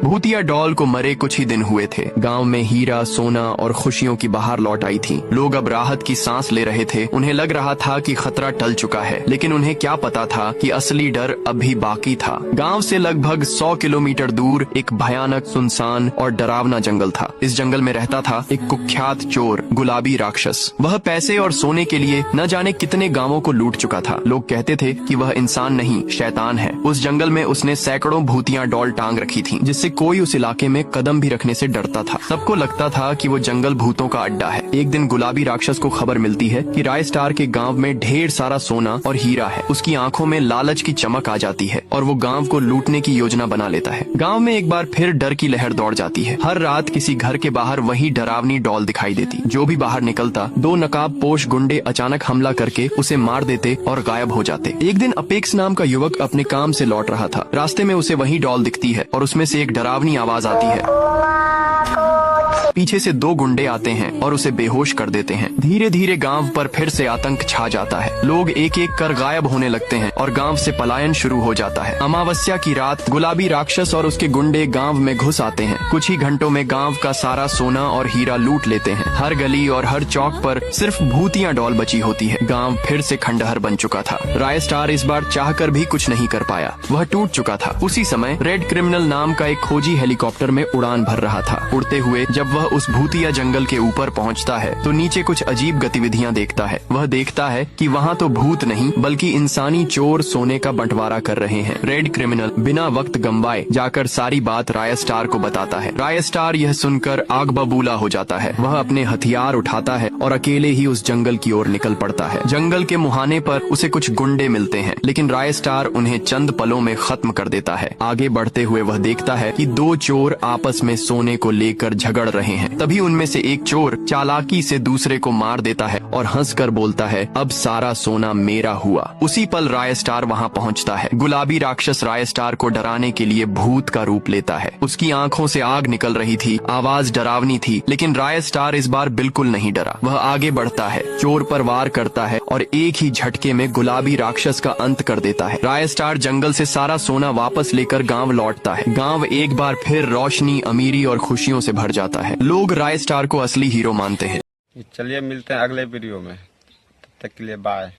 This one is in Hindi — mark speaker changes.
Speaker 1: भूतिया डॉल को मरे कुछ ही दिन हुए थे। गांव में हीरा, सोना और खुशियों की बहार लौट आई थी। लोग अब राहत की सांस ले रहे थे। उन्हें लग रहा था कि खतरा टल चुका है, लेकिन उन्हें क्या पता था कि असली डर अभी बाकी था। गांव से लगभग 100 किलोमीटर दूर एक भयानक, सुनसान और डरावना जंगल था। इस जंगल में रहता था एक कुख्यात चोर, गुलाबी राक्षस। वह पैसे और सोने के लिए न जाने कितने गांवों को लूट चुका था। लोग कहते थे कि वह इंसान नहीं, शैतान है। उस जंगल में उसने सैकड़ों भूतियां डॉल टांग रखी थी, जिससे कोई उस इलाके में कदम भी रखने से डरता था। सबको लगता था कि वो जंगल भूतों का अड्डा है। एक दिन गुलाबी राक्षस को खबर मिलती है कि राय स्टार के गांव में ढेर सारा सोना और हीरा है। उसकी आंखों में लालच की चमक आ जाती है और वो गांव को लूटने की योजना बना लेता है। गांव में एक बार फिर डर की लहर दौड़ जाती है। हर रात किसी घर के बाहर वही डरावनी डॉल दिखाई देती। जो भी बाहर निकलता, 2 नकाबपोश गुंडे अचानक हमला करके उसे मार देते और गायब हो जाते। एक दिन अपेक्स नाम का युवक अपने काम से लौट रहा था। रास्ते में उसे वही डॉल दिखती है और उसमें से एक डरावनी आवाज आती है। पीछे से 2 गुंडे आते हैं और उसे बेहोश कर देते हैं। धीरे धीरे गांव पर फिर से आतंक छा जाता है। लोग एक एक कर गायब होने लगते हैं और गांव से पलायन शुरू हो जाता है। अमावस्या की रात गुलाबी राक्षस और उसके गुंडे गांव में घुस आते हैं। कुछ ही घंटों में गांव का सारा सोना और हीरा लूट लेते हैं। हर गली और हर चौक पर सिर्फ भूतियां डॉल बची होती है। गांव फिर से खंडहर बन चुका था। राय स्टार इस बार चाहकर भी कुछ नहीं कर पाया। वह टूट चुका था। उसी समय रेड क्रिमिनल नाम का एक खोजी हेलीकॉप्टर में उड़ान भर रहा था। उड़ते हुए जब वह उस भूतिया जंगल के ऊपर पहुंचता है तो नीचे कुछ अजीब गतिविधियां देखता है। वह देखता है कि वहां तो भूत नहीं बल्कि इंसानी चोर सोने का बंटवारा कर रहे हैं। रेड क्रिमिनल बिना वक्त गंवाए जाकर सारी बात राय स्टार को बताता है। राय स्टार यह सुनकर आग बबूला हो जाता है। वह अपने हथियार उठाता है और अकेले ही उस जंगल की ओर निकल पड़ता है। जंगल के मुहाने पर उसे कुछ गुंडे मिलते हैं, लेकिन राय स्टार उन्हें चंद पलों में खत्म कर देता है। आगे बढ़ते हुए वह देखता है कि 2 चोर आपस में सोने को लेकर झगड़ रहे हैं। तभी उनमें से एक चोर चालाकी से दूसरे को मार देता है और हंसकर बोलता है, अब सारा सोना मेरा हुआ। उसी पल राय स्टार वहां पहुंचता है। गुलाबी राक्षस राय स्टार को डराने के लिए भूत का रूप लेता है। उसकी आंखों से आग निकल रही थी, आवाज डरावनी थी, लेकिन राय स्टार इस बार बिल्कुल नहीं डरा। वह आगे बढ़ता है, चोर पर वार करता है और एक ही झटके में गुलाबी राक्षस का अंत कर देता है। राय स्टार जंगल से सारा सोना वापस लेकर गांव लौटता है। गांव एक बार फिर रोशनी, अमीरी और खुशियों से भर जाता है। लोग राय स्टार को असली हीरो मानते हैं।
Speaker 2: चलिए मिलते हैं अगले वीडियो में, तब तक के लिए बाय।